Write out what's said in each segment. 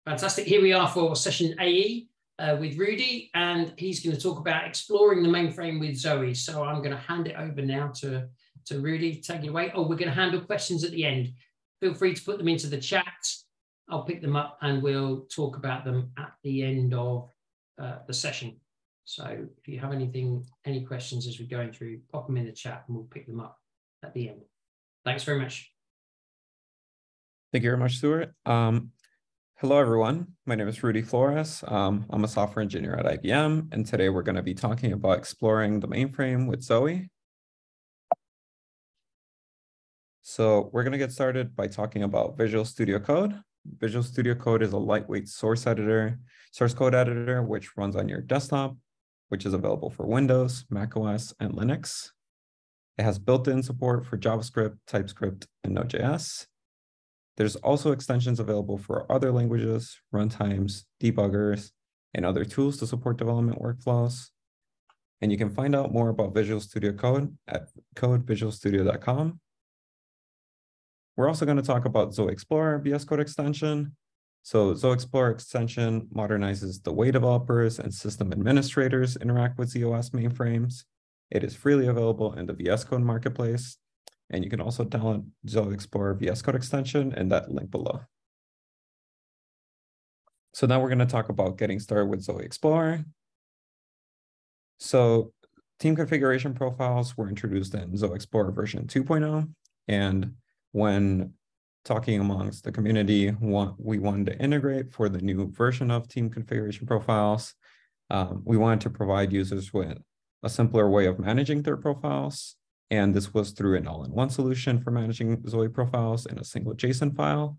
Fantastic. Here we are for session AE with Rudy, and he's going to talk about exploring the mainframe with Zowe. So I'm going to hand it over now to Rudy. Take it away. Oh, we're going to handle questions at the end. Feel free to put them into the chat. I'll pick them up and we'll talk about them at the end of the session. So if you have any questions as we're going through, pop them in the chat and we'll pick them up at the end. Thanks very much. Thank you very much, Stuart. Hello, everyone. My name is Rudy Flores. I'm a software engineer at IBM, and today we're going to be talking about exploring the mainframe with Zowe. So we're going to get started by talking about Visual Studio Code. Visual Studio Code is a lightweight source code editor, which runs on your desktop, which is available for Windows, macOS, and Linux. It has built-in support for JavaScript, TypeScript, and Node.js. There's also extensions available for other languages, runtimes, debuggers, and other tools to support development workflows. And you can find out more about Visual Studio Code at codevisualstudio.com. We're also going to talk about Zowe Explorer VS Code extension. So Zowe Explorer extension modernizes the way developers and system administrators interact with ZOS mainframes. It is freely available in the VS Code marketplace. And you can also download Zowe Explorer VS Code extension in that link below. So now we're going to talk about getting started with Zowe Explorer. So team configuration profiles were introduced in Zowe Explorer version 2.0. And when talking amongst the community, we wanted to integrate for the new version of team configuration profiles. We wanted to provide users with a simpler way of managing their profiles. And this was through an all-in-one solution for managing Zowe profiles in a single JSON file.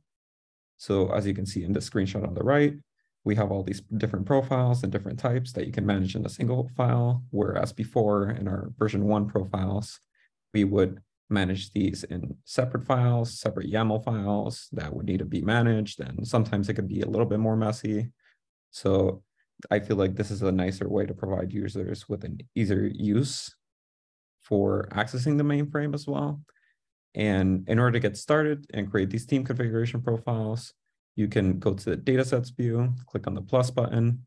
So as you can see in the screenshot on the right, we have all these different profiles and different types that you can manage in a single file, whereas before in our version 1 profiles, we would manage these in separate files, separate YAML files that would need to be managed, and sometimes it could be a little bit more messy. So I feel like this is a nicer way to provide users with an easier use for accessing the mainframe as well. And in order to get started and create these team configuration profiles, you can go to the datasets view, click on the plus button.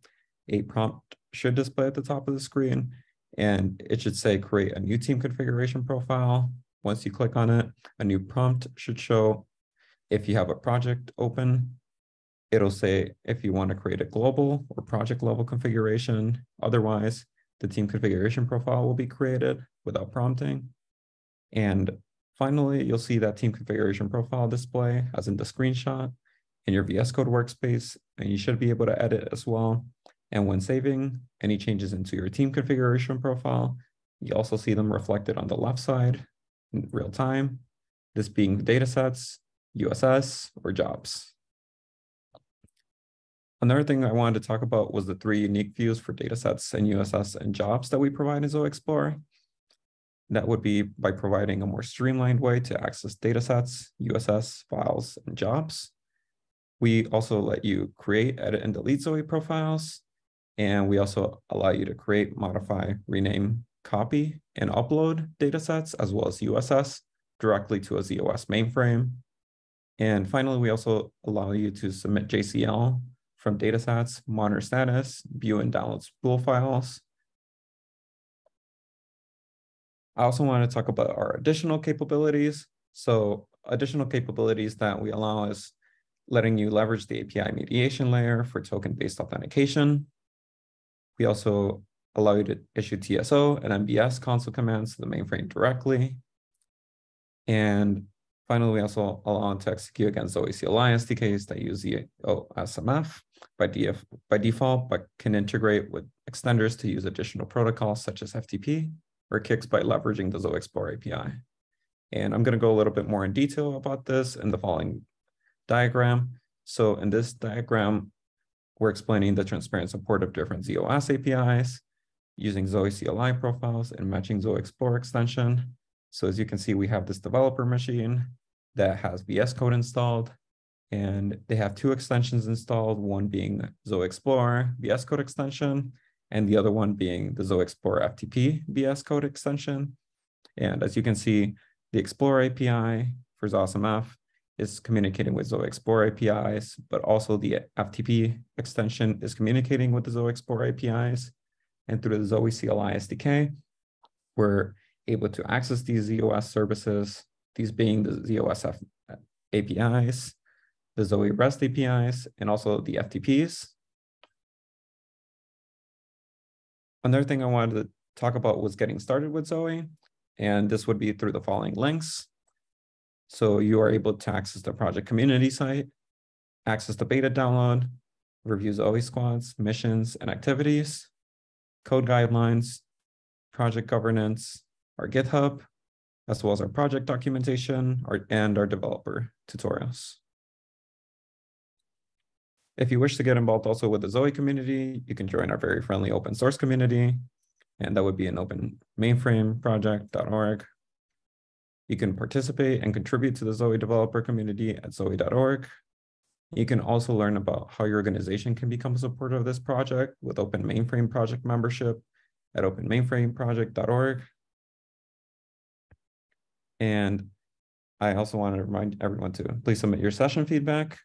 A prompt should display at the top of the screen, and it should say create a new team configuration profile. Once you click on it, a new prompt should show. If you have a project open, it'll say if you want to create a global or project level configuration. Otherwise, the team configuration profile will be created without prompting. And finally, you'll see that team configuration profile display as in the screenshot in your VS Code workspace, and you should be able to edit as well. And when saving any changes into your team configuration profile, you also see them reflected on the left side in real time, this being the datasets, USS, or jobs. Another thing I wanted to talk about was the 3 unique views for datasets and USS and jobs that we provide in Zowe Explorer. That would be by providing a more streamlined way to access datasets, USS, files, and jobs. We also let you create, edit, and delete Zowe profiles. And we also allow you to create, modify, rename, copy, and upload datasets as well as USS directly to a ZOS mainframe. And finally, we also allow you to submit JCL from datasets, monitor status, view and download spool files. I also want to talk about our additional capabilities. So additional capabilities that we allow is letting you leverage the API mediation layer for token-based authentication. We also allow you to issue TSO and MBS console commands to the mainframe directly. And finally, we also allow it to execute against Zowe CLI SDKs that use the OSMF by default, but can integrate with extenders to use additional protocols such as FTP or KICS by leveraging the Zowe Explorer API. And I'm going to go a little bit more in detail about this in the following diagram. So in this diagram, we're explaining the transparent support of different ZOS APIs using Zowe CLI profiles and matching Zowe Explorer extension. So as you can see, we have this developer machine that has VS Code installed, and they have 2 extensions installed, one being Zowe Explorer VS Code extension, and the other one being the Zowe Explorer FTP VS Code extension. And as you can see, the Explorer API for ZOSMF is communicating with Zowe Explore APIs, but also the FTP extension is communicating with the Zowe Explore APIs. And through the Zowe CLI SDK, we're able to access these ZOS services, these being the ZOS APIs, the Zowe REST APIs, and also the FTPs. Another thing I wanted to talk about was getting started with Zowe, and this would be through the following links. So you are able to access the project community site, access the beta download, review Zowe squads, missions, and activities, code guidelines, project governance, our GitHub, as well as our project documentation and our developer tutorials. If you wish to get involved also with the Zowe community, you can join our very friendly open source community, and that would be an open mainframe project.org. You can participate and contribute to the Zowe developer community at zowe.org. You can also learn about how your organization can become a supporter of this project with Open Mainframe project membership at openmainframeproject.org. And I also want to remind everyone to please submit your session feedback.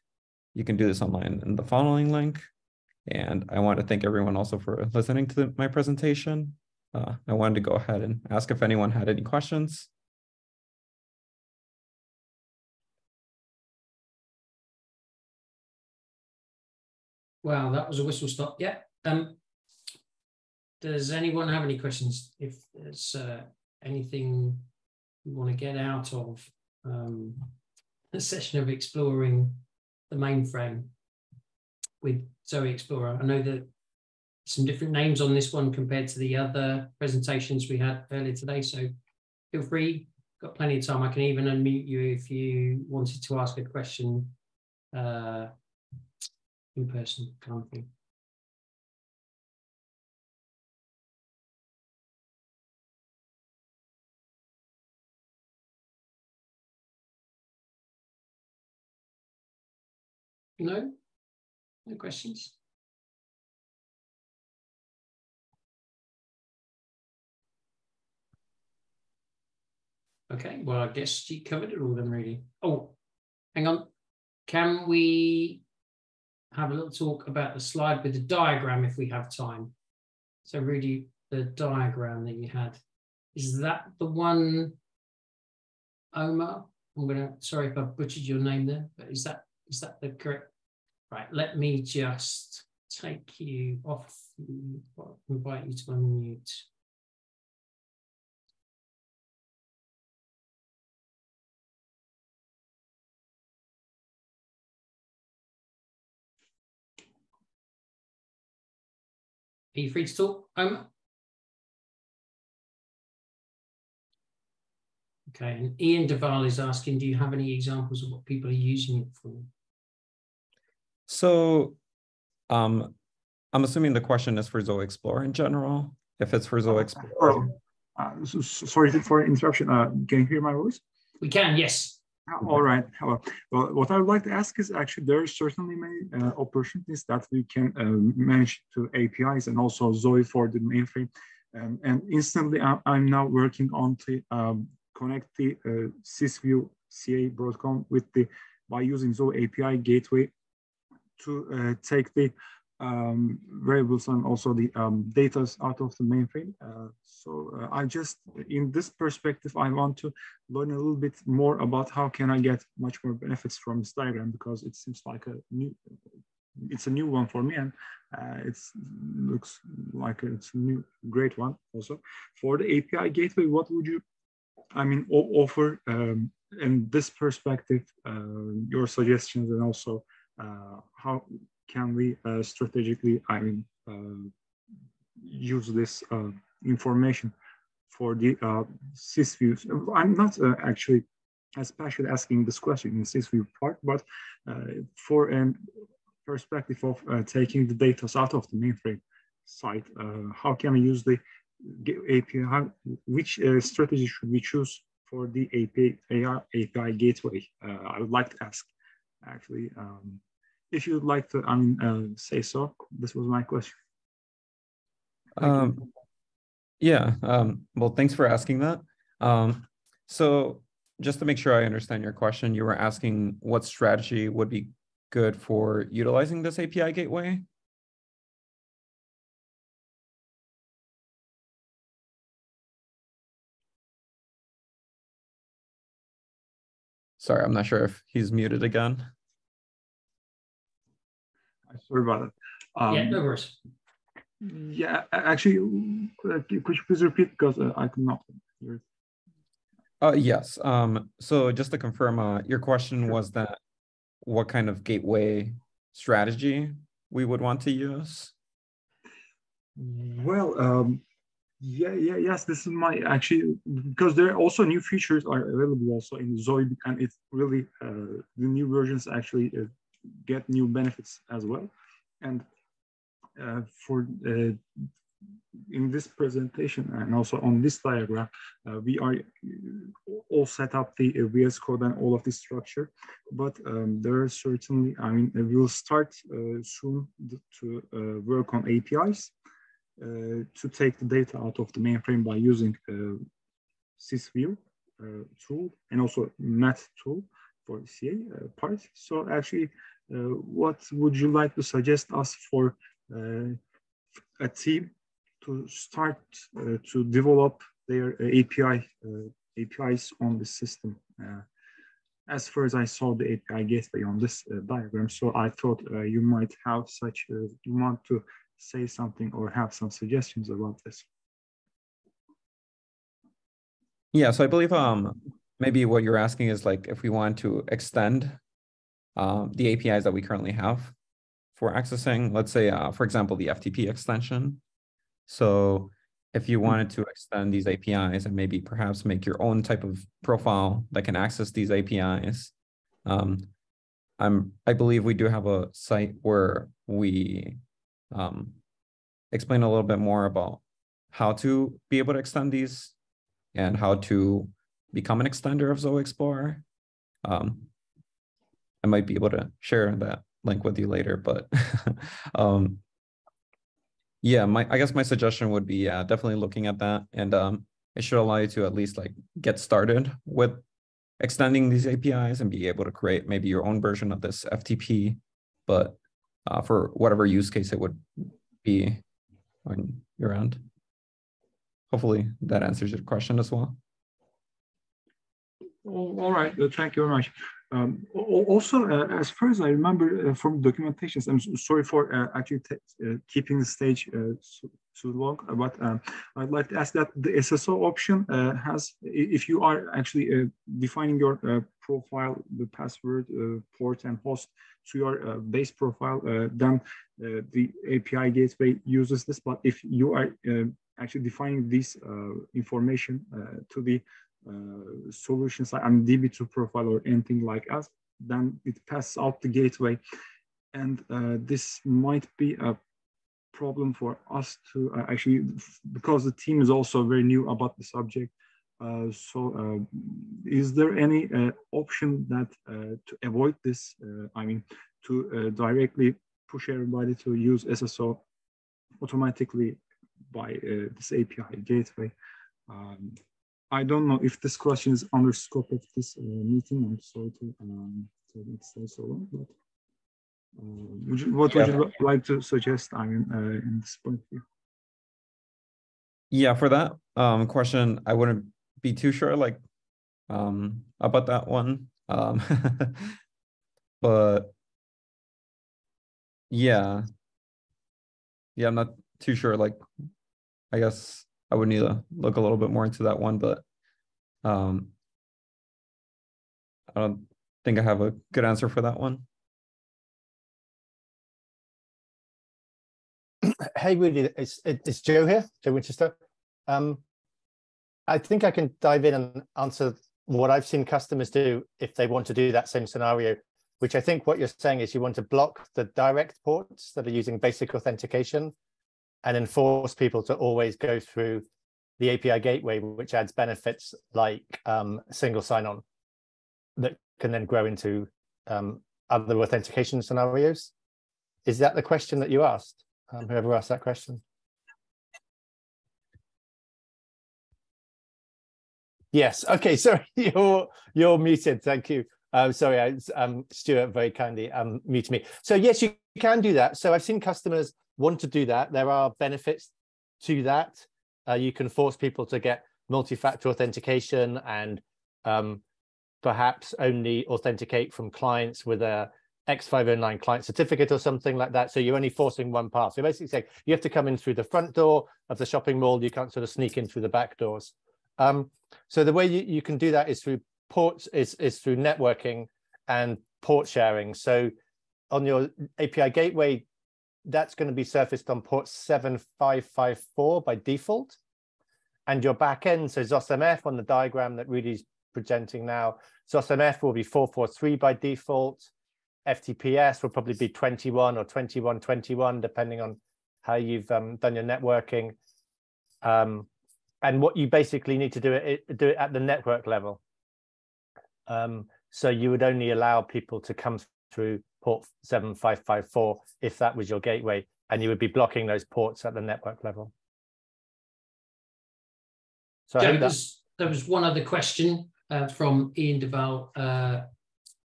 You can do this online in the following link. And I want to thank everyone also for listening to my presentation. I wanted to go ahead and ask if anyone had any questions. Wow, that was a whistle stop. Yeah. Does anyone have any questions? If there's anything you want to get out of a session of exploring the mainframe with Zowe Explorer. I know that some different names on this one compared to the other presentations we had earlier today, so feel free, got plenty of time. I can even unmute you if you wanted to ask a question in person, kind of thing. No? No questions? Okay, well, I guess you covered it all then, really. Oh, hang on. Can we have a little talk about the slide with the diagram if we have time? So, Rudy, the diagram that you had, is that the one, Omar? Sorry if I butchered your name there, but is that the correct? Right, let me just take you off, invite you to unmute. Are you free to talk, Omar? Okay, and Ian Duval is asking, do you have any examples of what people are using it for? So I'm assuming the question is for Zowe Explore in general. If it's for Zowe Explore. Sorry for interruption. Can you hear my voice? We can, yes. All right. Hello. Well, what I would like to ask is actually there are certainly many opportunities that we can manage to APIs and also Zowe for the mainframe. And instantly, I'm now working on to connect the sysview CA Broadcom with by using Zowe API gateway to take the variables and also the data out of the mainframe. So I just, in this perspective, I want to learn a little bit more about how can I get much more benefits from this diagram, because it seems like it's a new one for me, and it looks like it's a new great one also. For the API gateway, what would you, offer in this perspective, your suggestions, and also how can we strategically, use this information for the sysviews? I'm not actually especially asking this question in sysview part, but for a perspective of taking the data out of the mainframe side, how can we use the API? Which strategy should we choose for the API gateway? I would like to ask, actually. If you'd like to say so, this was my question. Yeah, well, thanks for asking that. So just to make sure I understand your question, you were asking what strategy would be good for utilizing this API gateway? Sorry, I'm not sure if he's muted again. Sorry about that. Yeah, no worries. Yeah, actually, could you please repeat, because I could not hear it. Yes. So just to confirm, your question was that what kind of gateway strategy we would want to use? Well, yes, this is my actually, because there are also new features are available also in Zowe, and it's really the new versions actually get new benefits as well. And for in this presentation and also on this diagram, we are all set up the VS Code and all of the structure, but there are certainly, I mean, we'll start soon to work on APIs to take the data out of the mainframe by using sysview tool and also math tool for CA part. So actually, what would you like to suggest us for a team to start to develop their APIs on the system? As far as I saw the API gateway on this diagram, so I thought you might have such, you want to say something or have some suggestions about this. Yeah, so I believe maybe what you're asking is like if we want to extend the APIs that we currently have for accessing, let's say, for example, the FTP extension. So if you wanted to extend these APIs and maybe perhaps make your own type of profile that can access these APIs, I believe we do have a site where we explain a little bit more about how to be able to extend these and how to become an extender of Zowe Explorer. I might be able to share that link with you later, but yeah, I guess my suggestion would be definitely looking at that, and it should allow you to at least like get started with extending these APIs and be able to create maybe your own version of this FTP, but for whatever use case it would be on your end. Hopefully that answers your question as well. All right, thank you very much. Also, as far as I remember from documentations, I'm sorry for actually keeping the stage too long, but I'd like to ask that the SSO option has, if you are actually defining your profile, the password, port, and host to your base profile, then the API gateway uses this. But if you are actually defining this information to the solutions like DB2 profile or anything like us, then it passes out the gateway, and this might be a problem for us to actually, because the team is also very new about the subject. So is there any option that to avoid this, I mean, to directly push everybody to use SSO automatically by this API gateway? I don't know if this question is under scope of this meeting. I'm sorry to say so long, but what would you like to suggest? I mean, in this point of view. Yeah, for that question, I wouldn't be too sure like about that one. But yeah, I'm not too sure. Like, I guess I would need to look a little bit more into that one, but I don't think I have a good answer for that one. Hey, Rudy, it's Joe here, Joe Winchester. I think I can dive in and answer what I've seen customers do if they want to do that same scenario, which I think what you're saying is you want to block the direct ports that are using basic authentication and enforce people to always go through the API gateway, which adds benefits like single sign-on that can then grow into other authentication scenarios. Is that the question that you asked? Whoever asked that question? Yes. Okay. Sorry, you're muted. Thank you. Sorry, Stuart very kindly muted me. So yes, you can do that. So I've seen customers want to do that. There are benefits to that. You can force people to get multi-factor authentication and perhaps only authenticate from clients with a X509 client certificate or something like that. So you're only forcing one path. So basically saying you have to come in through the front door of the shopping mall. You can't sort of sneak in through the back doors. So the way you can do that is through ports, is through networking and port sharing. So on your API gateway, that's going to be surfaced on port 7554 by default. And your backend, so ZOSMF on the diagram that Rudy's presenting now, ZOSMF will be 443 by default. FTPS will probably be 21 or 2121, depending on how you've done your networking. And what you basically need to do it at the network level. So you would only allow people to come through port 7554 if that was your gateway, and you would be blocking those ports at the network level. So Joe, there was one other question from Ian Duval.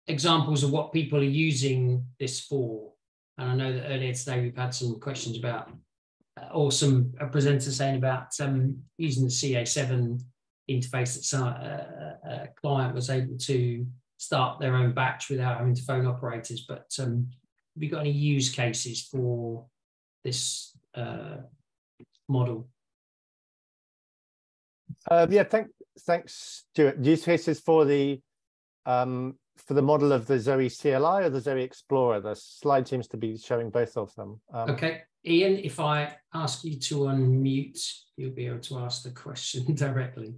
Examples of what people are using this for. And I know that earlier today we've had some questions about, or some presenters saying about using the CA7 interface that a client was able to start their own batch without having to phone operators. But have you got any use cases for this model? Yeah, thanks, Stuart. Use cases for the model of the Zowe CLI or the Zowe Explorer? The slide seems to be showing both of them. Okay, Ian, if I ask you to unmute, you'll be able to ask the question directly.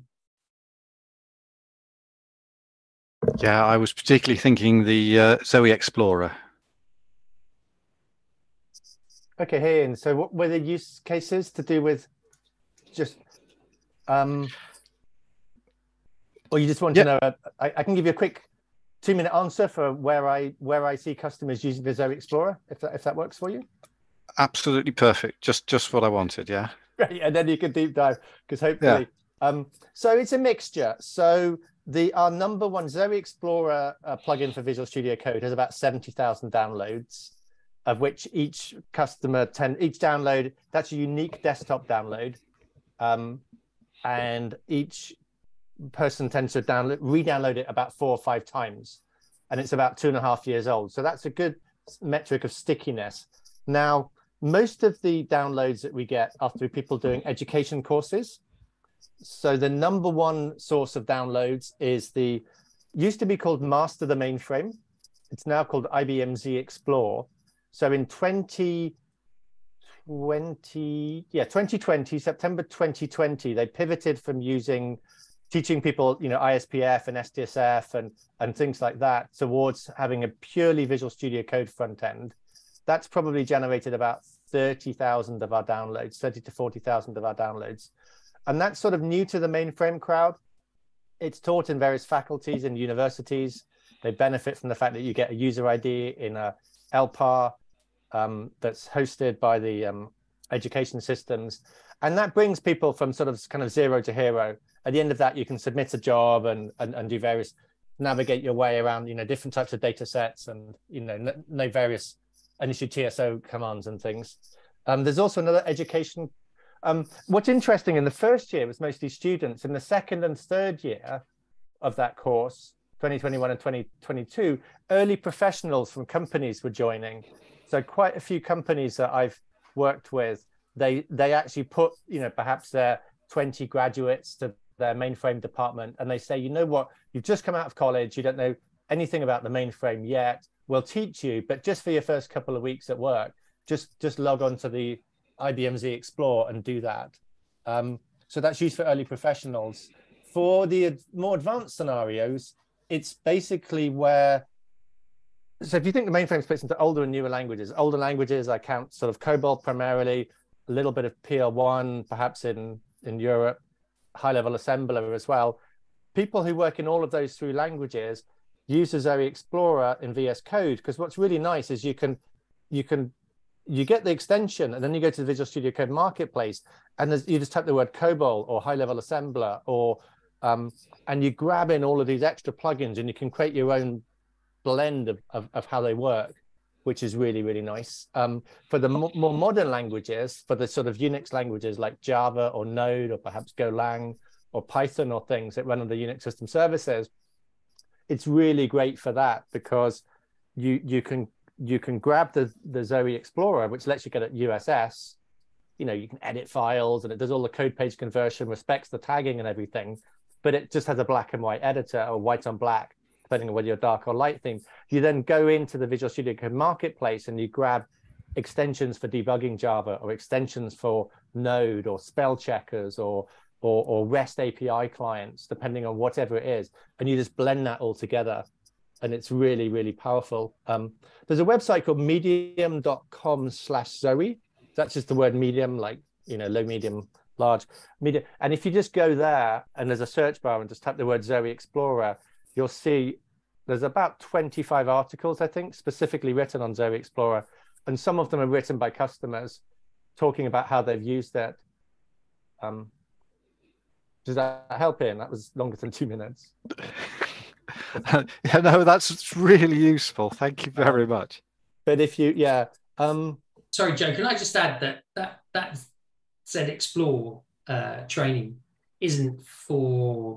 Yeah, I was particularly thinking the Zowe Explorer. Okay, hey, Ian, so what were the use cases to do with just, or you just want to know, I can give you a quick 2-minute answer for where I see customers using the Zowe Explorer, if that works for you. Absolutely perfect. Just what I wanted. Yeah. Right, and then you can deep dive because hopefully. Yeah. So it's a mixture. So our number one Zowe Explorer plugin for Visual Studio Code has about 70,000 downloads, of which each download, that's a unique desktop download, and each person tends to re-download it about 4 or 5 times, and it's about 2.5 years old. So that's a good metric of stickiness. Now, most of the downloads that we get are through people doing education courses. So the number one source of downloads is used to be called Master the Mainframe. It's now called IBM Z Explore. So in 2020, September 2020, they pivoted from teaching people, ISPF and SDSF and things like that towards having a purely Visual Studio Code front end. That's probably generated about 30,000 of our downloads, 30 to 40,000 of our downloads. And that's sort of new to the mainframe crowd. It's taught in various faculties and universities. They benefit from the fact that you get a user ID in a LPAR that's hosted by the education systems. And that brings people from sort of kind of zero to hero. At the end of that, you can submit a job and do various, navigate your way around, different types of data sets and, know various initial TSO commands and things. There's also another education. What's interesting, in the first year, it was mostly students. In the second and third year of that course, 2021 and 2022, early professionals from companies were joining. So quite a few companies that I've worked with, they actually put, perhaps their 20 graduates to their mainframe department, and they say, you know what, you've just come out of college, you don't know anything about the mainframe yet. We'll teach you, but just for your first couple of weeks at work, just log on to the IBM Z Explore and do that. So that's used for early professionals. For the more advanced scenarios, it's basically so if you think the mainframe splits into older and newer languages, I count sort of COBOL primarily, a little bit of PL1, perhaps in Europe, high-level assembler as well. People who work in all of those 3 languages use the Zowe Explorer in VS Code, because what's really nice is you get the extension, and then you go to the Visual Studio Code Marketplace, and you just type the word COBOL or high-level assembler or And you grab in all of these extra plugins and you can create your own blend of how they work, which is really, really nice. For the more modern languages, for the sort of Unix languages like Java or Node or perhaps Golang or Python or things that run under Unix system services, it's really great for that because you can grab the Zowe Explorer, which lets you get at USS. You know, you can edit files and it does all the code page conversion, respects the tagging and everything, but it just has a black and white editor or white on black, depending on whether you're dark or light theme. You then go into the Visual Studio Code Marketplace and you grab extensions for debugging Java or extensions for Node or spell checkers or REST API clients, depending on whatever it is. And you just blend that all together. And it's really, really powerful. There's a website called medium.com/Zowe. That's just the word medium, like, you know, low, medium, large, medium. And if you just go there and there's a search bar and just type the word Zowe Explorer, you'll see there's about 25 articles, I think, specifically written on Zowe Explorer. And some of them are written by customers talking about how they've used it. Does that help, Ian? That was longer than 2 minutes. Yeah, no, that's really useful. Thank you very much. But if you, yeah. Sorry, Joe, can I just add that said Explore training isn't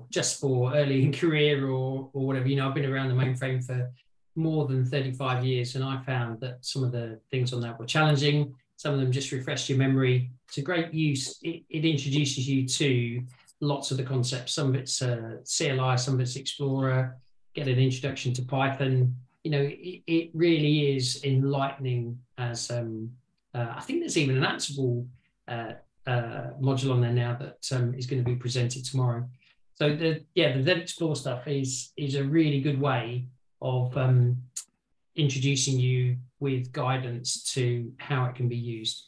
just for early in career or whatever. You know, I've been around the mainframe for more than 35 years, and I found that some of the things on that were challenging. Some of them just refreshed your memory. It's a great use. It introduces you to lots of the concepts. Some of it's CLI, some of it's Explorer, get an introduction to Python. You know, it really is enlightening as I think there's even an Ansible module on there now that is going to be presented tomorrow. So the Explore stuff is a really good way of introducing you with guidance to how it can be used.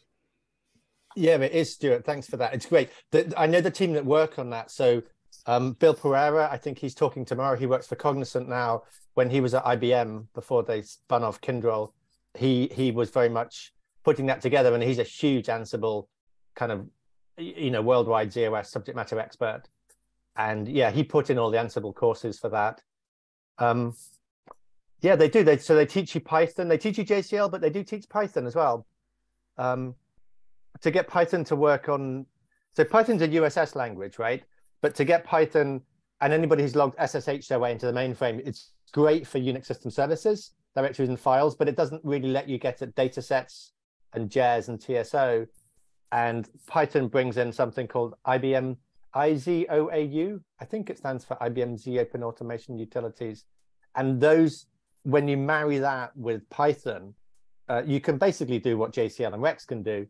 Yeah, it is, Stuart. Thanks for that. It's great. I know the team that work on that. So Bill Pereira, I think he's talking tomorrow. He works for Cognizant now. When he was at IBM before they spun off Kyndryl, he was very much putting that together, and he's a huge Ansible kind of, you know, worldwide ZOS subject matter expert. And yeah, he put in all the Ansible courses for that. Yeah, they do. So they teach you Python, they teach you JCL, but they do teach Python as well. To get Python to work on, so Python's a USS language, right? But to get Python, and anybody who's logged SSH their way into the mainframe, it's great for Unix system services, directories and files, but it doesn't really let you get at data sets and JARS and TSO. And Python brings in something called IBM IZOAU. I think it stands for IBM Z Open Automation Utilities. And those, when you marry that with Python, you can basically do what JCL and Rex can do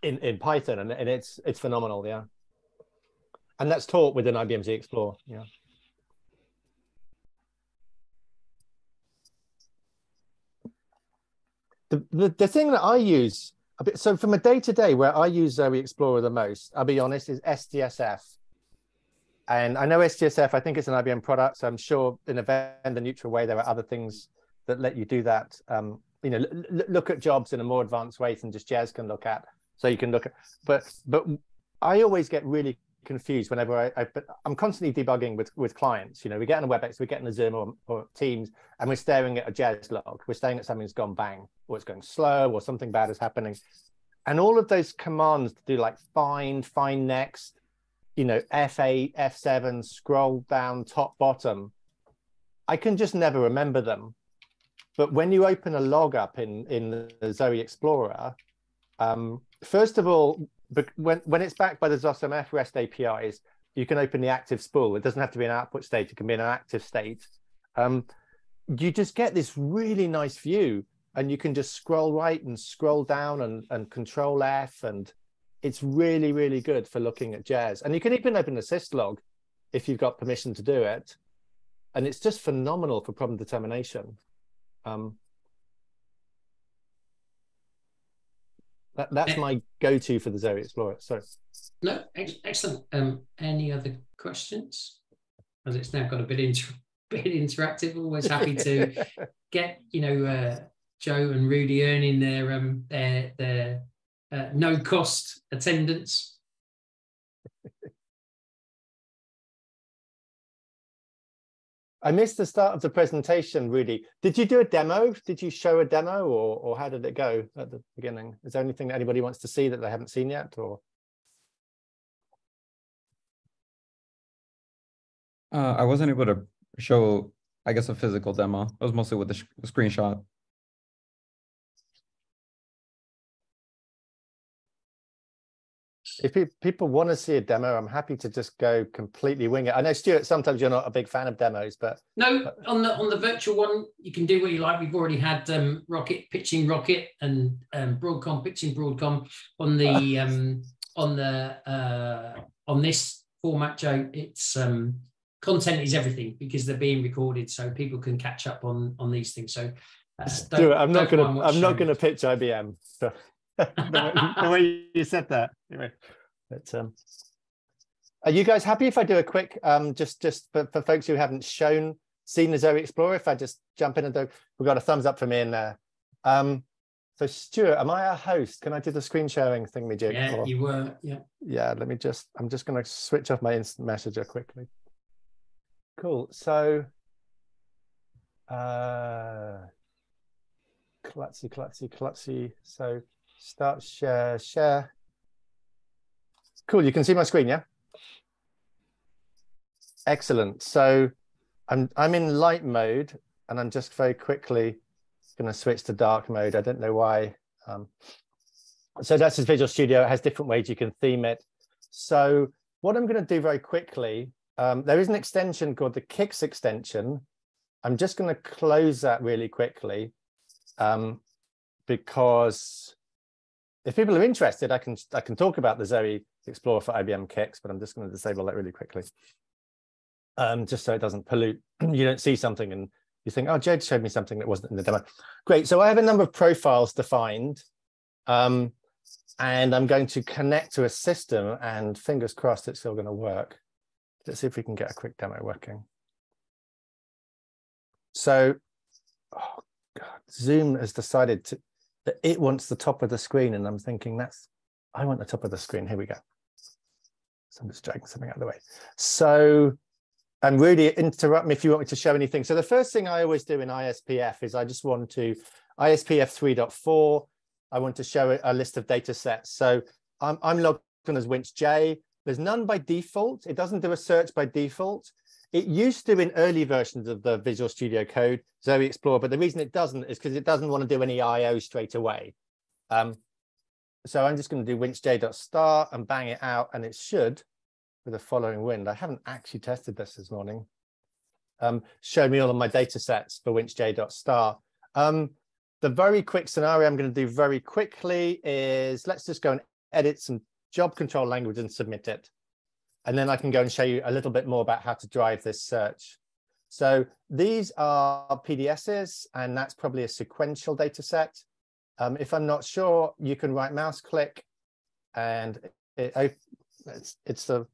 in Python, and it's phenomenal, yeah. And that's taught within IBM Z Explore, yeah. The thing that I use a bit, so from a day-to-day where I use Zowe Explorer the most, I'll be honest, is SDSF. And I know SDSF, I think it's an IBM product, so I'm sure in a vendor-neutral way, there are other things that let you do that. You know, look at jobs in a more advanced way than just Jez can look at. So you can look at, but I always get really confused whenever I'm constantly debugging with clients. You know, we get on a WebEx, we get in a Zoom or Teams, and we're staring at a Jez log. We're staring at something's gone bang, or it's going slow, or something bad is happening. And all of those commands to do like find next, you know, F8, F7, scroll down, top, bottom, I can just never remember them. But when you open a log up in the Zowe Explorer, first of all, when it's backed by the ZOSMF REST APIs, you can open the active spool. It doesn't have to be an output state. It can be in an active state. You just get this really nice view, and you can just scroll right and scroll down and control F, and it's really, really good for looking at JARS. And you can even open a syslog if you've got permission to do it. And it's just phenomenal for problem determination. That's my go-to for the Zowe Explorer. Sorry. No, excellent. Any other questions? As it's now got a bit interactive. Always happy to get, you know, Joe and Rudy earning their no cost attendance. I missed the start of the presentation, Rudy. Did you do a demo? Did you show a demo, or how did it go at the beginning? Is there anything that anybody wants to see that they haven't seen yet, or? I wasn't able to show, I guess, a physical demo. It was mostly with the screenshot. If people want to see a demo, I'm happy to just go completely wing it. I know, Stuart, sometimes you're not a big fan of demos, but no, on the virtual one, you can do what you like. We've already had Rocket pitching Rocket and Broadcom pitching Broadcom on the on this format, Joe. It's content is everything because they're being recorded, so people can catch up on these things. So Stuart, I'm not gonna pitch IBM. So. the way you said that. Anyway, but are you guys happy if I do a quick just for folks who haven't seen the Zowe Explorer, if I just jump in and do, we've got a thumbs up from me in there. So Stuart, am I a host? Can I do the screen sharing thing we do? Yeah, you were. Yeah, I'm just going to switch off my instant messenger quickly. Cool. So klutzy. So start share. Cool, you can see my screen, yeah? Excellent. So I'm in light mode, and I'm just very quickly going to switch to dark mode. I don't know why. So that's his Visual Studio. It has different ways you can theme it. So what I'm going to do very quickly, there is an extension called the Kicks extension. I'm just going to close that really quickly because if people are interested, I can talk about the Zowe Explorer for IBM Kicks, but I'm just going to disable that really quickly, just so it doesn't pollute. You don't see something and you think, oh, Jed showed me something that wasn't in the demo. Great. So I have a number of profiles defined, and I'm going to connect to a system, and fingers crossed it's still going to work. Let's see if we can get a quick demo working. So, oh God, Zoom has decided that it wants the top of the screen, and I'm thinking I want the top of the screen. Here we go. So I'm just dragging something out of the way. So, and Rudy, interrupt me if you want me to show anything. So the first thing I always do in ISPF is I just want to, ISPF 3.4, I want to show a list of data sets. So I'm logged in as WinchJ. There's none by default. It doesn't do a search by default. It used to in early versions of the Visual Studio Code, Zowe Explorer, but the reason it doesn't is because it doesn't want to do any I/O straight away. So I'm just going to do winchj.start and bang it out, and it should, with the following wind. I haven't actually tested this morning. Show me all of my data sets for winchj.start. The very quick scenario I'm going to do very quickly is let's just go and edit some job control language and submit it. And then I can go and show you a little bit more about how to drive this search. So these are PDSs, and that's probably a sequential data set. If I'm not sure, you can right mouse click, and it's the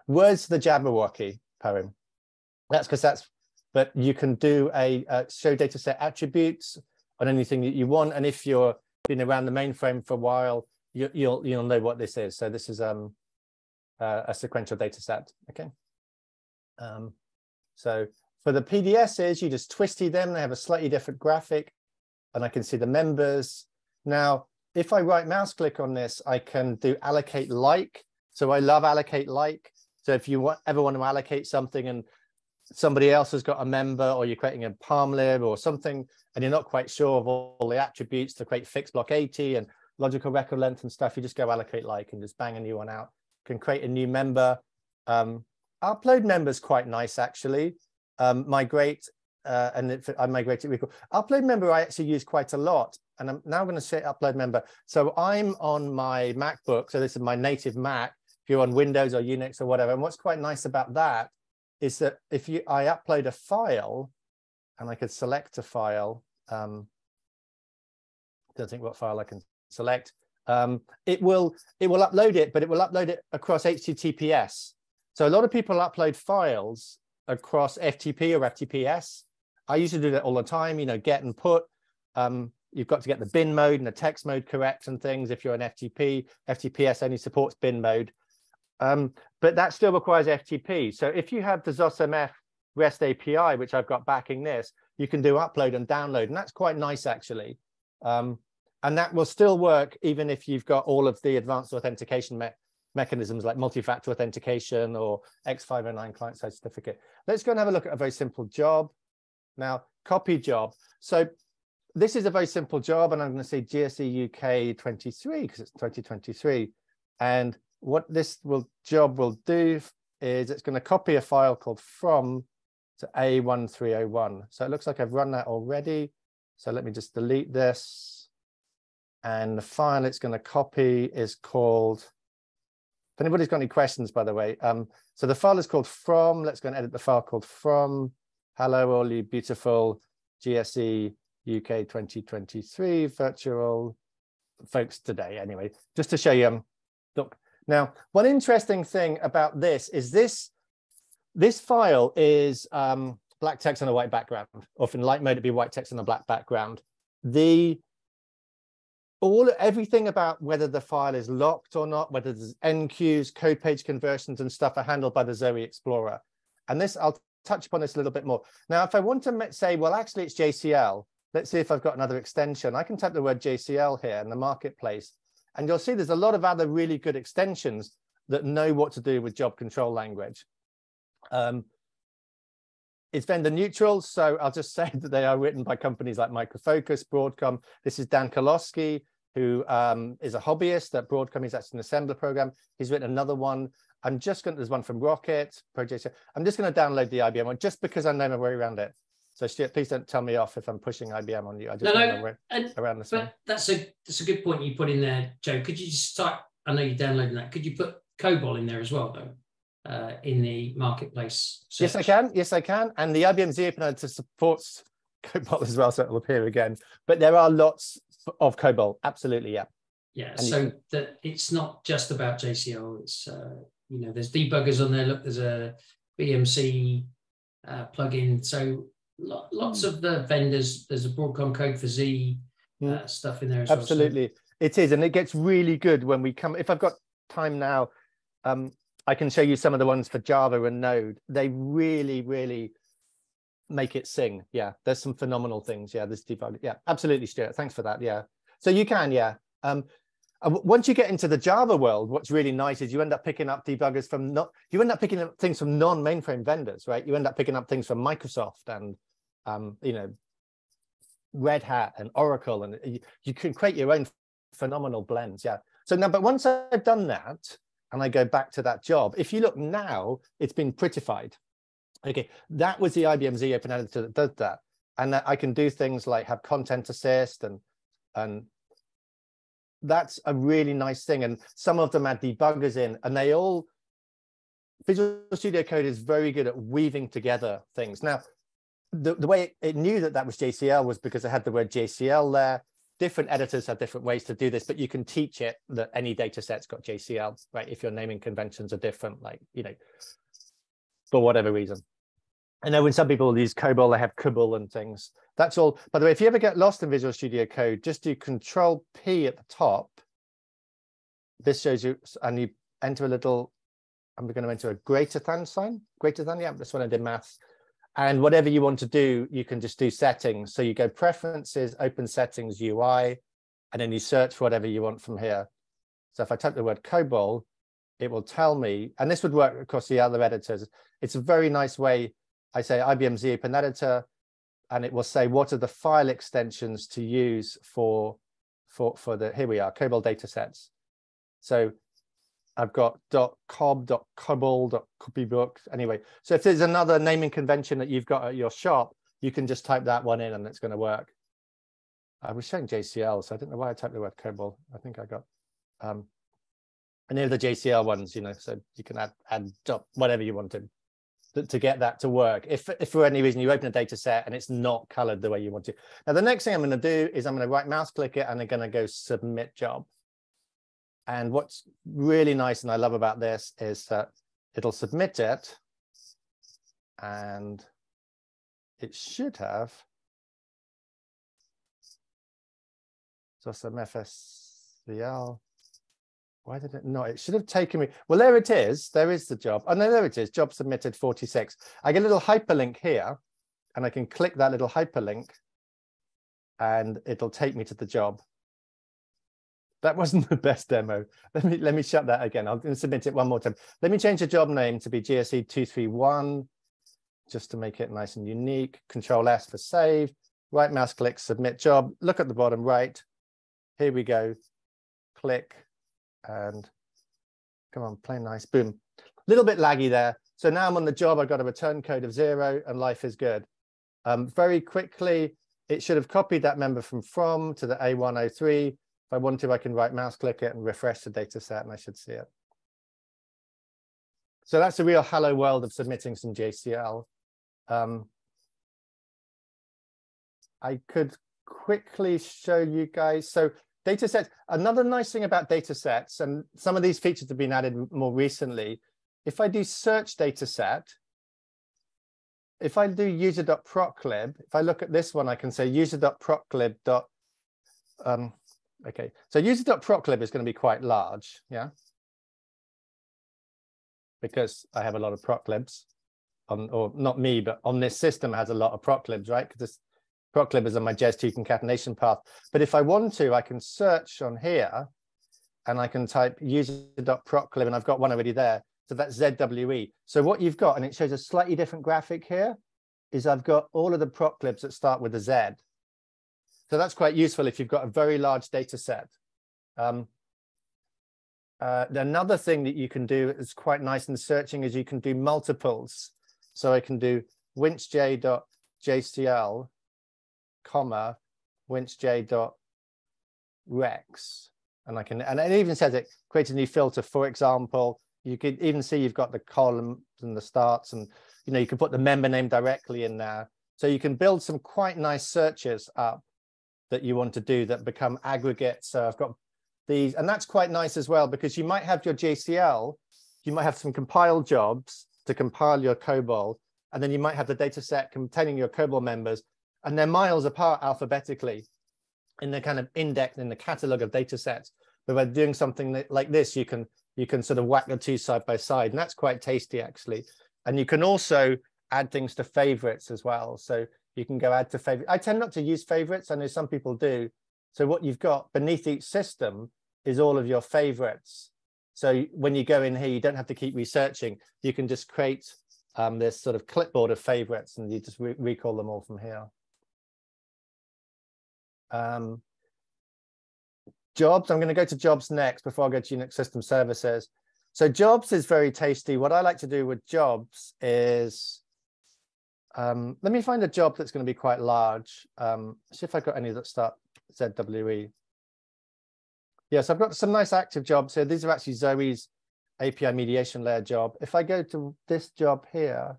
words to the Jabberwocky poem. That's because but you can do a show data set attributes on anything that you want. And if you've been around the mainframe for a while, you'll know what this is. So this is a sequential data set. Okay. So for the PDSs, you just twisty them. They have a slightly different graphic, and I can see the members. Now, if I right mouse click on this, I can do allocate like. So I love allocate like. So if you ever want to allocate something and somebody else has got a member, or you're creating a palm lib or something, and you're not quite sure of all the attributes to create fixed block 80 and logical record length and stuff, you just go allocate like and just bang a new one out. Can create a new member. Upload member's quite nice, actually. Migrate, and if I migrate it, recall. Upload member I actually use quite a lot, and I'm now going to say upload member. So I'm on my MacBook, so this is my native Mac. If you're on Windows or Unix or whatever, and what's quite nice about that is that if I upload a file, and I could select a file, don't think what file I can select. It will upload it, but it will upload it across HTTPS. So a lot of people upload files across FTP or FTPS. I used to do that all the time, get and put. You've got to get the bin mode and the text mode correct and things. If you're an FTP, FTPS only supports bin mode. But that still requires FTP. So if you have the ZOSMF REST API, which I've got backing this, you can do upload and download, and that's quite nice actually. And that will still work even if you've got all of the advanced authentication mechanisms like multi-factor authentication or X509 client-side certificate. Let's go and have a look at a very simple job. Now, copy job. So this is a very simple job, and I'm going to say GSE UK 23 because it's 2023. And what this job will do is it's going to copy a file called from to A1301. So it looks like I've run that already. So let me just delete this. And the file it's going to copy is called, if anybody's got any questions, by the way, so the file is called from, let's go and edit the file called from, hello, all you beautiful GSE UK 2023 virtual folks today. Anyway, just to show you, look, now, one interesting thing about this is this file is black text on a white background. Often light mode, it'd be white text on a black background. Everything about whether the file is locked or not, whether there's enqueues, code page conversions and stuff are handled by the Zowe Explorer. And this, I'll touch upon this a little bit more. Now, if I want to say, well, actually it's JCL, let's see if I've got another extension. I can type the word JCL here in the marketplace, and you'll see there's a lot of other really good extensions that know what to do with job control language. It's vendor neutral, so I'll just say that they are written by companies like Micro Focus, Broadcom. This is Dan Kolosky, who is a hobbyist at Broadcom. He's actually an assembler program. He's written another one. There's one from Rocket, ProJC. I'm just going to download the IBM one just because I know my way around it. So Stuart, please don't tell me off if I'm pushing IBM on you. I just know my way around this one. That's a good point you put in there, Joe. Could you just type, I know you're downloading that, could you put COBOL in there as well, though? In the marketplace search. Yes, I can. Yes, I can. And the IBM Z Open Editor supports COBOL as well, so it'll appear again. But there are lots of COBOL. Absolutely, yeah. Yeah. And so that it's not just about JCL. It's there's debuggers on there. Look, there's a BMC plugin. So lots of the vendors. There's a Broadcom code for Z stuff in there as absolutely. well. So. It is, and it gets really good when we come. If I've got time now. I can show you some of the ones for Java and Node. They really, really make it sing. Yeah, there's some phenomenal things. Yeah, this debug. Yeah, absolutely, Stuart. Thanks for that. Yeah, so you can. Yeah. Once you get into the Java world, what's really nice is you end up picking up debuggers from picking up things from non-mainframe vendors, right? You end up picking up things from Microsoft and Red Hat and Oracle, and you can create your own phenomenal blends. Yeah. So now, but once I've done that, and I go back to that job, if you look now, it's been prettified. Okay, that was the IBM Z Open Editor that does that. And I can do things like have content assist, and that's a really nice thing. And some of them add debuggers in, and they all, Visual Studio Code is very good at weaving together things. Now, the way it knew that was JCL was because it had the word JCL there. Different editors have different ways to do this, but you can teach it that any data set's got JCL, right? If your naming conventions are different, like, for whatever reason. I know when some people use COBOL, they have COBOL and things. That's all. By the way, if you ever get lost in Visual Studio Code, just do Control P at the top. This shows you, and you enter a little, I'm going to enter a greater than sign. Greater than, yeah, that's when I did maths. And whatever you want to do, you can just do settings. So you go preferences, open settings, UI, and then you search for whatever you want from here. So if I type the word COBOL, it will tell me, and this would work across the other editors. It's a very nice way. I say IBM Z Open Editor, and it will say, what are the file extensions to use for the, here we are, COBOL data sets. So I've got .cob, .cobol, .copybook. Anyway, so if there's another naming convention that you've got at your shop, you can just type that one in and it's going to work. I was showing JCL, so I don't know why I typed the word COBOL. I think I got any of the JCL ones, so you can add whatever you want to get that to work. If for any reason you open a data set and it's not colored the way you want to. Now, the next thing I'm going to do is I'm going to right mouse click it and I'm going to go submit job. And what's really nice and I love about this is that it'll submit it and it should have some FSCL. Why did it not? It should have taken me. Well, there it is. There is the job. Oh, no, there it is. Job submitted 46. I get a little hyperlink here, and I can click that little hyperlink, and it'll take me to the job. That wasn't the best demo. Let me shut that again. I'm going to submit it one more time. Let me change the job name to be GSE 231, just to make it nice and unique. Control S for save. Right mouse click, submit job. Look at the bottom right. Here we go. Click. And come on, play nice, boom. A little bit laggy there. So now I'm on the job, I've got a return code of 0 and life is good. Very quickly, it should have copied that member from to the A103. If I want to, I can right mouse click it and refresh the data set and I should see it. So that's a real hello world of submitting some JCL. I could quickly show you guys. So data sets, another nice thing about data sets, and some of these features have been added more recently. If I do search data set, if I do user.proclib, if I look at this one, I can say user.proclib. Okay, so user.proclib is going to be quite large, yeah? Because I have a lot of proclibs, or not me, but on this system has a lot of proclibs, right? Because this proclib is on my Jes2 concatenation path. But if I want to, I can search on here and I can type user.proclib, and I've got one already there. So that's ZWE. So what you've got, and it shows a slightly different graphic here, is I've got all of the proclibs that start with a Z. So that's quite useful if you've got a very large data set. Another thing that you can do is quite nice in searching is you can do multiples. So I can do winchj.jcl, comma, winchj.rex. And I can, and it even says it creates a new filter. For example, you could even see you've got the columns and the starts, and you can put the member name directly in there. So you can build some quite nice searches up that you want to do that become aggregates. So I've got these, and that's quite nice as well, because you might have your JCL, you might have some compile jobs to compile your COBOL, and then you might have the data set containing your COBOL members, and they're miles apart alphabetically in the kind of index in the catalog of data sets. But by doing something like this, you can sort of whack the two side by side, and that's quite tasty actually. And you can also add things to favorites as well. So you can go add to favorite. I tend not to use favorites. I know some people do. So what you've got beneath each system is all of your favorites. So when you go in here, you don't have to keep researching. You can just create this sort of clipboard of favorites, and you just recall them all from here. Jobs, I'm going to go to jobs next before I go to Unix system services. So jobs is very tasty. What I like to do with jobs is, let me find a job that's going to be quite large. See if I've got any that start ZWE. Yes, I've got some nice active jobs here. These are actually Zowe's API mediation layer job. If I go to this job here,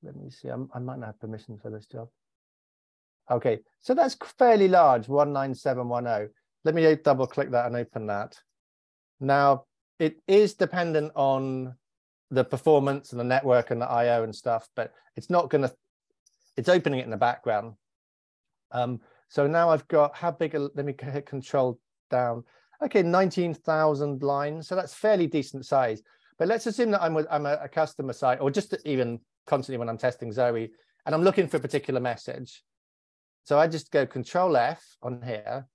let me see, I might not have permission for this job. Okay, so that's fairly large, 19710. Let me double click that and open that. Now, it is dependent on the performance and the network and the IO and stuff, but it's not going to, it's opening it in the background. So now I've got, how big, let me hit control down. Okay, 19,000 lines. So that's fairly decent size. But let's assume that I'm a customer site, or just even constantly when I'm testing Zowe, and I'm looking for a particular message. So I just go Control F on here,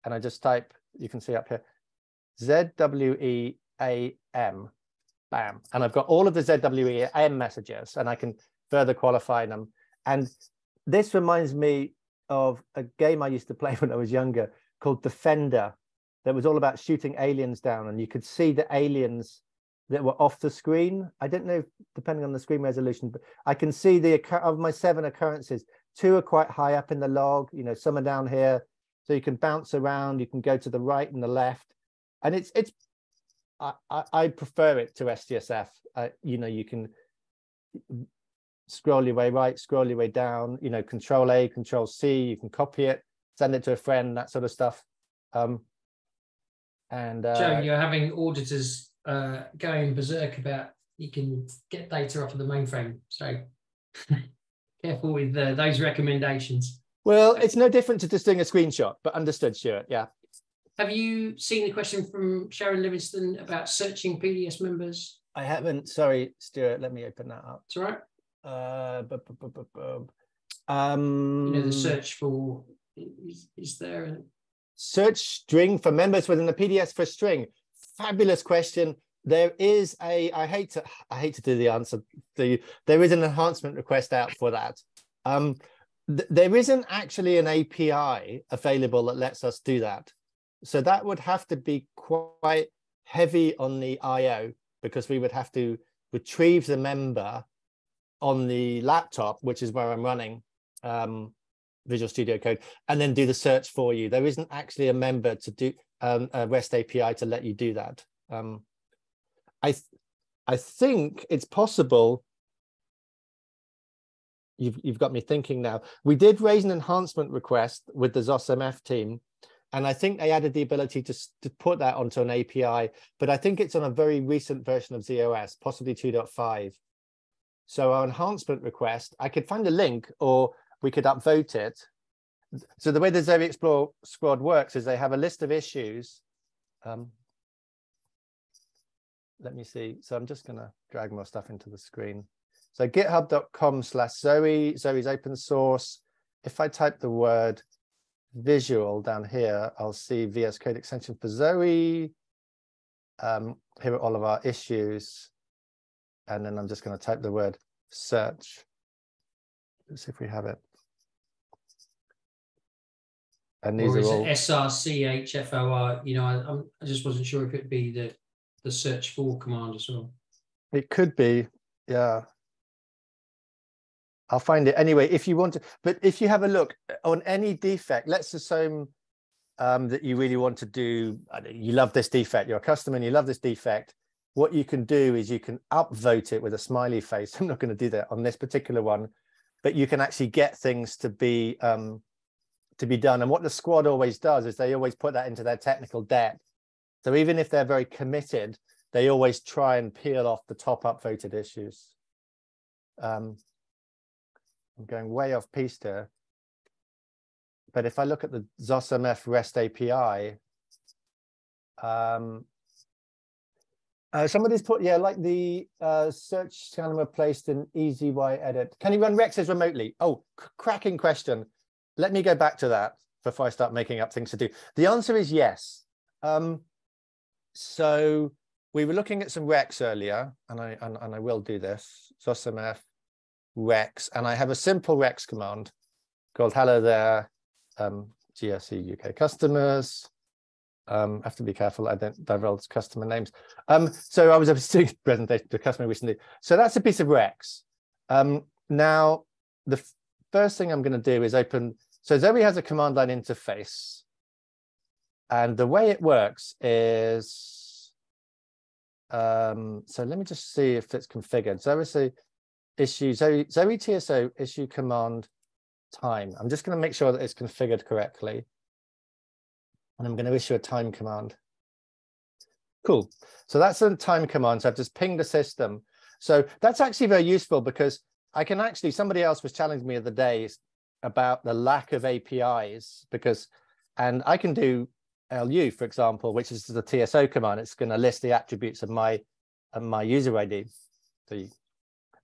and I just type, you can see up here, ZWEAM, bam. And I've got all of the ZWEAM messages, and I can further qualify them. And this reminds me of a game I used to play when I was younger called Defender, that was all about shooting aliens down, and you could see the aliens that were off the screen. I don't know, depending on the screen resolution, but I can see of my 7 occurrences, 2 are quite high up in the log, some are down here. So you can bounce around, you can go to the right and the left. And I prefer it to STSF. You can scroll your way right, scroll your way down, Control A, Control C, you can copy it, send it to a friend, that sort of stuff. Joe, you're having auditors going berserk about you can get data off of the mainframe. So careful with those recommendations. Well, it's no different to just doing a screenshot, but understood, Stuart. Yeah. have you seen the question from Sharon Livingston about searching PDS members? I haven't. Sorry, Stuart. Let me open that up. It's all right. You know, the search for is there search string for members within the PDS for string. Fabulous question. There is a, I hate to do the answer. There is an enhancement request out for that. There isn't actually an API available that lets us do that. So that would have to be quite heavy on the IO, because we would have to retrieve the member on the laptop, which is where I'm running Visual Studio Code, and then do the search for you. There isn't actually a member to do a REST API to let you do that. I think it's possible. You've got me thinking now. We did raise an enhancement request with the ZOSMF team, and I think they added the ability to put that onto an API, but I think it's on a very recent version of ZOS, possibly 2.5. So our enhancement request, I could find a link, or we could upvote it. So the way the Zowe Explore squad works is they have a list of issues. Let me see. So I'm just going to drag more stuff into the screen. So github.com/Zowe, Zowe's open source. If I type the word visual down here, I'll see VS Code extension for Zowe. Here are all of our issues. And then I'm just going to type the word search. Let's see if we have it. And these or is are all it SRCHFOR? You know, I just wasn't sure if it'd be the search for command as well. It could be, yeah. I'll find it anyway if you want to. But if you have a look on any defect, let's assume that you really want to do, you love this defect, you're a customer and you love this defect. What you can do is you can upvote it with a smiley face. I'm not going to do that on this particular one, but you can actually get things to be done. And what the squad always does is they always put that into their technical debt. So even if they're very committed, they always try and peel off the top upvoted issues. I'm going way off piste here. But if I look at the ZOSMF REST API, somebody's put, yeah, like the search channel replaced in EasyY edit. Can you run Rexes remotely? Oh, cracking question. Let me go back to that before I start making up things to do. The answer is yes. So we were looking at some Rex earlier, and I will do this. ZOSMF Rex, and I have a simple Rex command called hello there, GRC UK customers. I have to be careful I don't divulge customer names. So I was doing a presentation to a customer recently. So that's a piece of Rex. Now, the first thing I'm going to do is open. So Zowe has a command line interface. And the way it works is, so let me just see if it's configured. Zowe TSO issue command time. I'm just going to make sure that it's configured correctly. And I'm going to issue a time command. Cool. So that's a time command. So I've just pinged the system. So that's actually very useful because I can actually, somebody else was challenging me the other day about the lack of APIs and I can do LU, for example, which is the TSO command. It's going to list the attributes of my user ID. So you,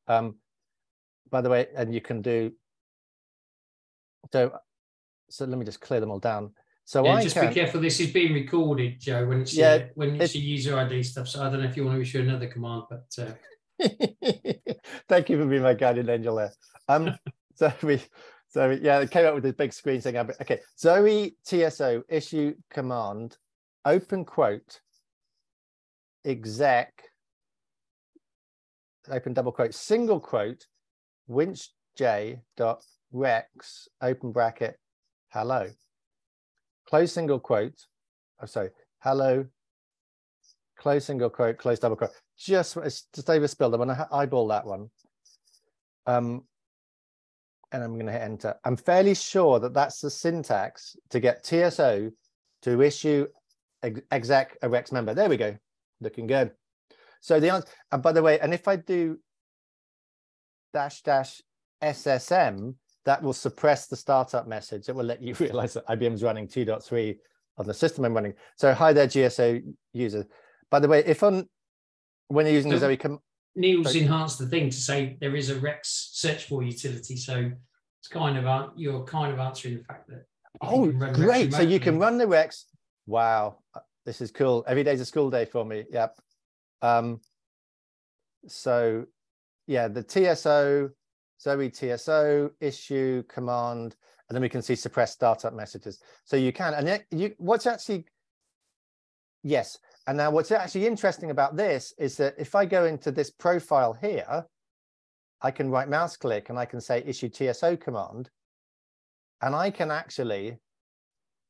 by the way, and you can do, so let me just clear them all down. So yeah, just be careful. This is being recorded, Joe. When it's your user ID stuff. So I don't know if you want to issue another command, but thank you for being my guardian angel there. So yeah, it came up with this big screen saying, okay, Zowe TSO issue command, open quote, exec, open double quote, single quote, winchj dot rex, open bracket, hello. Close single quote, oh, sorry, hello, close single quote, close double quote. Just overspilled. I'm going to eyeball that one. And I'm going to hit enter. I'm fairly sure that that's the syntax to get TSO to issue exec a Rex member. There we go. Looking good. So the answer, and by the way, and if I do --SSM, that will suppress the startup message. It will let you realize that IBM's running 2.3 the system I'm running. So hi there, GSO user. By the way, when you're using the Zowe Neil's enhanced the thing to say there is a Rex search for utility. So it's kind of you're kind of answering the fact that great. So you can run the Rex. Wow, this is cool. Every day's a school day for me. Yep. So yeah, the TSO, Zowe TSO issue command, and then we can see suppress startup messages. So you can, and what's actually, yes. And now what's actually interesting about this is that if I go into this profile here, I can right mouse click and I can say issue TSO command, and I can actually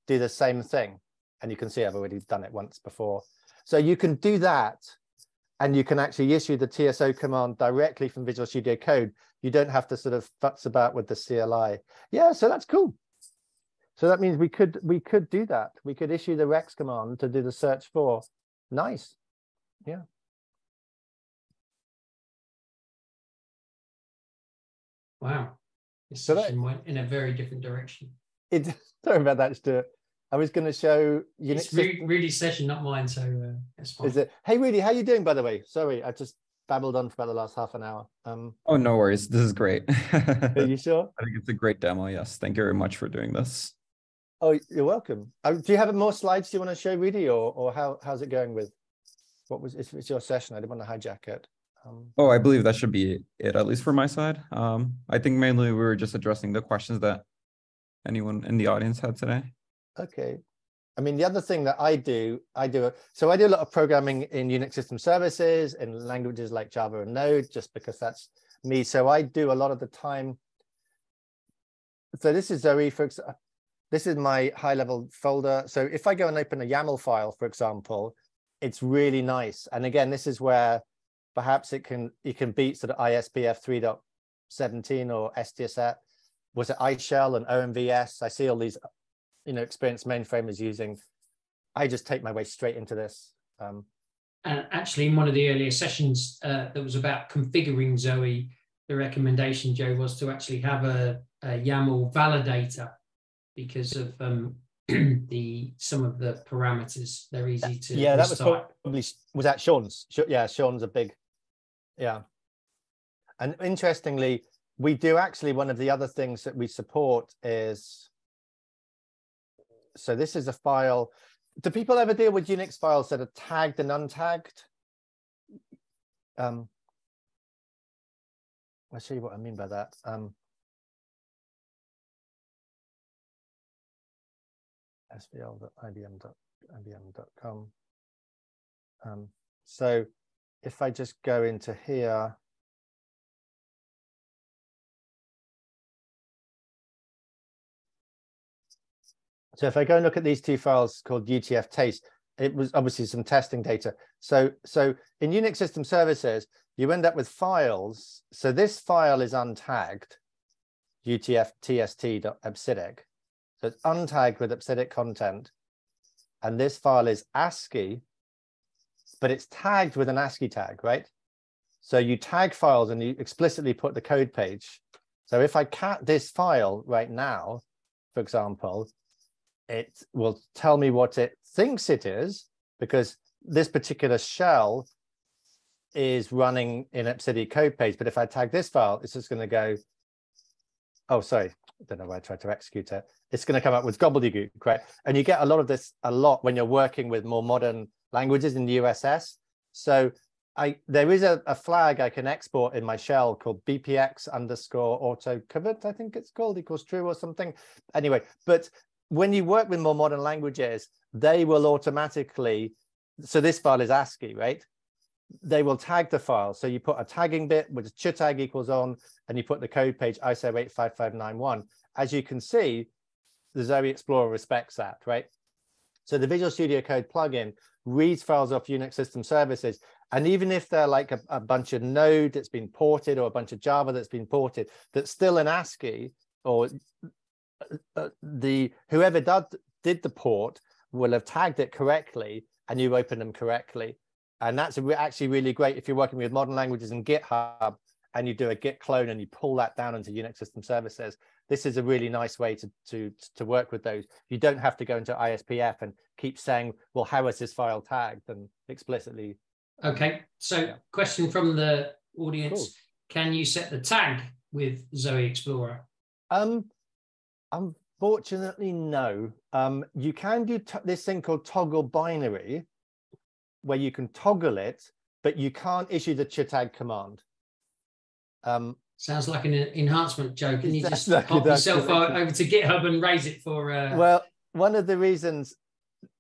do the same thing. And you can see I've already done it once before. So you can do that, and you can actually issue the TSO command directly from Visual Studio Code. You don't have to sort of futz about with the CLI. Yeah, so that's cool. So that means we could do that. We could issue the Rex command to do the search for. Nice. Yeah. Wow. This session went in a very different direction. Sorry about that, Stuart. I was going to show Unix. It's Rudy's session, not mine, so it's fine. Is it? Hey, Rudy, how you doing, by the way? Sorry, I just babbled on for about the last half an hour. Oh, no worries. This is great. Are you sure? I think it's a great demo. Yes. Thank you very much for doing this. Oh, you're welcome. Do you have more slides you want to show, Rudy, or how's it going with if it's your session? I didn't want to hijack it. Oh, I believe that should be it, at least for my side. I think mainly we were just addressing the questions that anyone in the audience had today. Okay. I mean, the other thing that I do a lot of programming in Unix system services in languages like Java and Node, just because that's me. So I do a lot of the time. So this is Zowe, for example. This is my high-level folder. So if I go and open a YAML file, for example, it's really nice. And again, this is where perhaps you can beat sort of ISPF 3.17 or STSAT. Was it iShell and OMVS? I see all these, experienced mainframers using. I just take my way straight into this. And actually, in one of the earlier sessions that was about configuring Zowe, the recommendation, Joe, was to actually have a YAML validator because of some of the parameters. They're easy to that was probably, was that Sean's? Yeah, Sean's a big, yeah. And interestingly, we do actually, one of the other things that we support is, so this is a file. Do people ever deal with Unix files that are tagged and untagged? I'll show you what I mean by that. svl.ibm.com. So if I just go into here, so if I go and look at these two files called UTF taste, it was obviously some testing data. So in Unix system services, you end up with files. So this file is untagged, utf-tst.absidic. So it's untagged with absidic content. And this file is ASCII, but it's tagged with an ASCII tag, right? So you tag files and you explicitly put the code page. So if I cat this file right now, for example, it will tell me what it thinks it is, because this particular shell is running in absidic code page. But if I tag this file, it's just going to go, oh, sorry, I don't know why I tried to execute it. It's going to come up with gobbledygook, right? And you get a lot of this when you're working with more modern languages in the USS. So there is a flag I can export in my shell called bpx_auto-covered, I think it's called, equals true or something. Anyway, but when you work with more modern languages, they will automatically, so this file is ASCII, right? They will tag the file. So you put a tagging bit with chutag equals on, and you put the code page ISO 85591. As you can see, the Zowe Explorer respects that, right? So the Visual Studio Code plugin reads files off Unix system services. And even if they're like a bunch of Node that's been ported or a bunch of Java that's been ported, that's still in ASCII, or whoever did the port will have tagged it correctly and you open them correctly. And that's actually really great if you're working with modern languages in GitHub and you do a git clone and you pull that down into Unix system services. this is a really nice way to work with those. You don't have to go into ISPF and keep saying, well, how is this file tagged, and explicitly. Okay, so question from the audience. Cool. Can you set the tag with Zowe Explorer? Unfortunately, no. You can do this thing called toggle binary, where you can toggle it, but you can't issue the tag command. Sounds like an enhancement, Joe. Can you just pop yourself over to GitHub and raise it for... Well, one of the reasons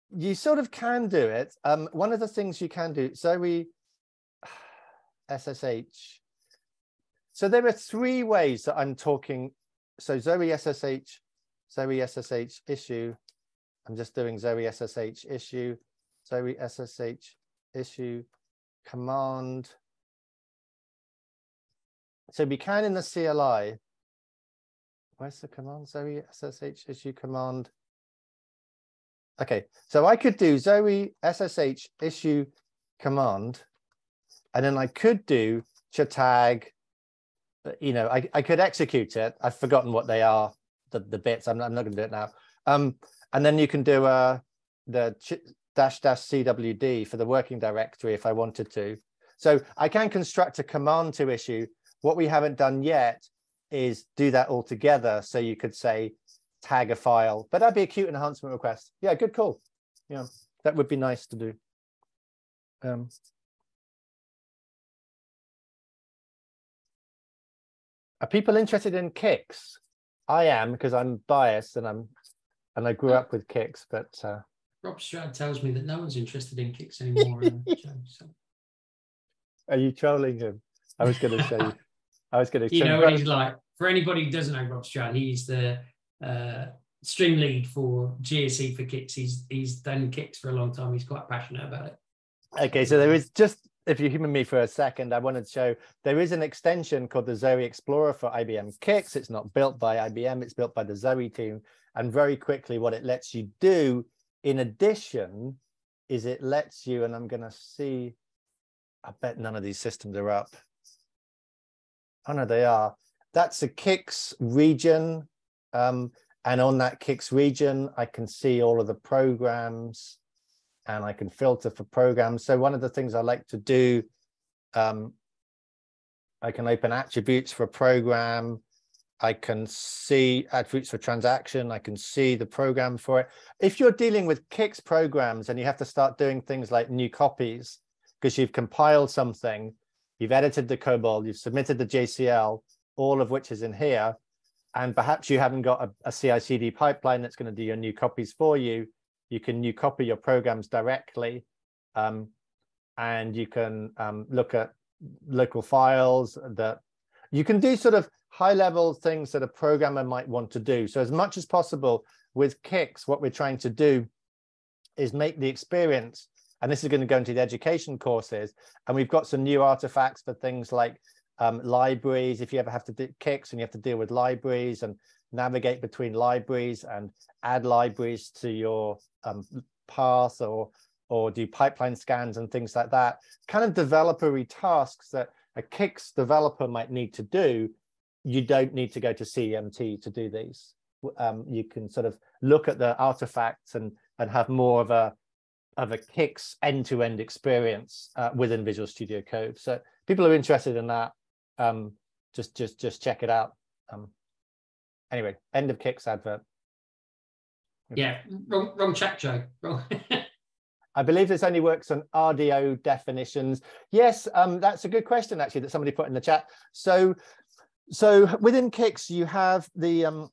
you sort of can do it, one of the things you can do, Zowe SSH. So there are 3 ways that I'm talking. So Zowe SSH issue. I'm just doing Zowe SSH issue, Zowe SSH issue command. So we can in the CLI. Where's the command? Zowe SSH issue command. Okay, so I could do Zowe SSH issue command, and then I could do tag. You know, I could execute it. I've forgotten what they are, the bits. I'm not going to do it now. And then you can do the --cwd for the working directory if I wanted to. So I can construct a command to issue. What we haven't done yet is do that all together. So you could say tag a file, but that'd be a cute enhancement request. Yeah, good call. Yeah, that would be nice to do. Are people interested in kicks? I am, because I'm biased and I grew up with kicks, but Rob Stroud tells me that no one's interested in kicks anymore. Joe, so. Are you trolling him? I was going to show you. I was going to. You know what he's like. For anybody who doesn't know Rob Stroud, he's the stream lead for GSE for kicks. He's done kicks for a long time. He's quite passionate about it. Okay, so there is just. If you humor me for a second, I wanted to show there is an extension called the Zowe Explorer for IBM Kicks. It's not built by IBM, it's built by the Zowe team. And very quickly, what it lets you do in addition is it lets you, and I'm going to see, I bet none of these systems are up. Oh, no, they are. That's a Kicks region. And on that Kicks region, I can see all of the programs. And I can filter for programs. So one of the things I like to do, I can open attributes for a program. I can see attributes for transaction. I can see the program for it. If you're dealing with Kicks programs and you have to start doing things like new copies, because you've compiled something, you've edited the COBOL, you've submitted the JCL, all of which is in here, and perhaps you haven't got a CI/CD pipeline that's going to do your new copies for you, you can new copy your programs directly, and you can look at local files that you can do sort of high level things that a programmer might want to do. So as much as possible with Kicks, what we're trying to do is make the experience, and this is going to go into the education courses, and we've got some new artifacts for things like libraries. If you ever have to do Kicks and you have to deal with libraries and navigate between libraries and add libraries to your path or do pipeline scans and things like that, kind of developer-y tasks that a Kicks developer might need to do, you don't need to go to CMT to do these. You can sort of look at the artifacts and have more of a Kicks end-to-end experience within Visual Studio Code. So people who are interested in that, just check it out. Anyway, end of Kicks advert. Yeah, wrong chat, Joe. Wrong. I believe this only works on RDO definitions. Yes, that's a good question, actually, that somebody put in the chat. So within Kicks, you have the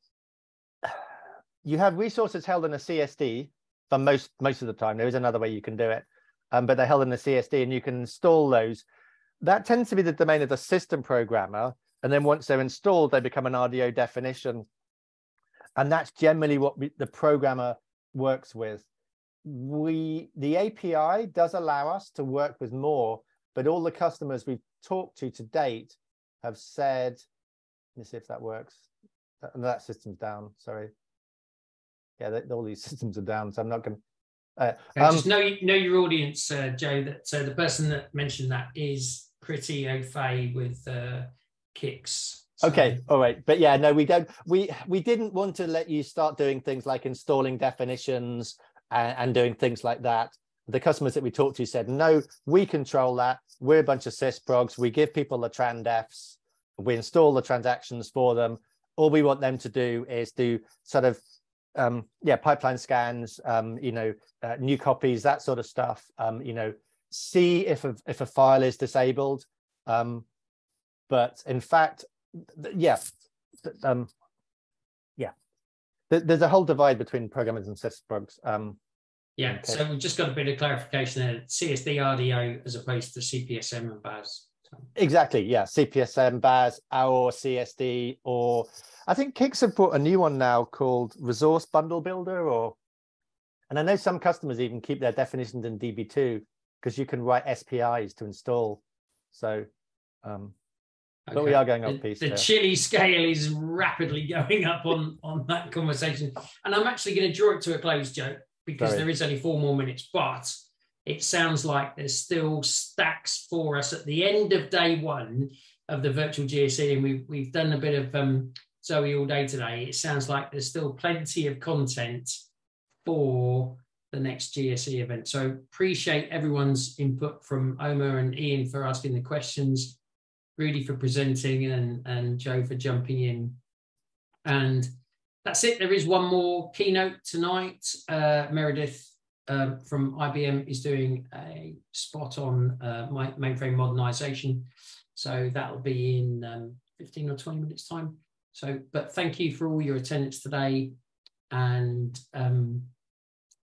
you have resources held in a CSD for most of the time. There is another way you can do it, but they're held in a CSD, and you can install those. That tends to be the domain of the system programmer, and then once they're installed, they become an RDO definition. And that's generally what the programmer works with. The API does allow us to work with more, but all the customers we've talked to date have said, let me see if that works. That system's down, sorry. Yeah, all these systems are down, so I'm not going to. Just know your audience, Joe, that the person that mentioned that is pretty au fait with Kicks. So, okay, all right, but yeah, no, we don't. We didn't want to let you start doing things like installing definitions and doing things like that. The customers that we talked to said, no, we control that. We're a bunch of sysprogs. We give people the trandefs. We install the transactions for them. All we want them to do is do sort of pipeline scans, new copies, that sort of stuff. See if a file is disabled. But in fact, there's a whole divide between programmers and sysprogs. yeah, okay. So we've just got a bit of clarification there. CSD RDO as opposed to CPSM and BAS. Exactly, yeah. CPSM, BAS, or CSD, or I think Kix have brought a new one now called Resource Bundle Builder, and I know some customers even keep their definitions in DB2 because you can write SPIs to install. So, but we are going off piece. The chili scale is rapidly going up on that conversation, and I'm actually going to draw it to a close, Joe, because there is only 4 more minutes, but it sounds like there's still stacks for us at the end of day 1 of the virtual GSE, and we've done a bit of Zowe all day today. It sounds like there's still plenty of content for the next GSE event. So appreciate everyone's input, from Omar and Ian for asking the questions, Rudy for presenting, and Joe for jumping in. And that's it. There is one more keynote tonight. Meredith from IBM is doing a spot on mainframe modernization. So that'll be in 15 or 20 minutes time. So, but thank you for all your attendance today. And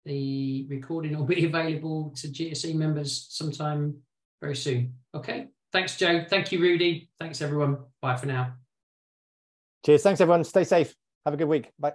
the recording will be available to GSE members sometime very soon. Okay. Thanks, Joe. Thank you, Rudy. Thanks, everyone. Bye for now. Cheers. Thanks, everyone. Stay safe. Have a good week. Bye.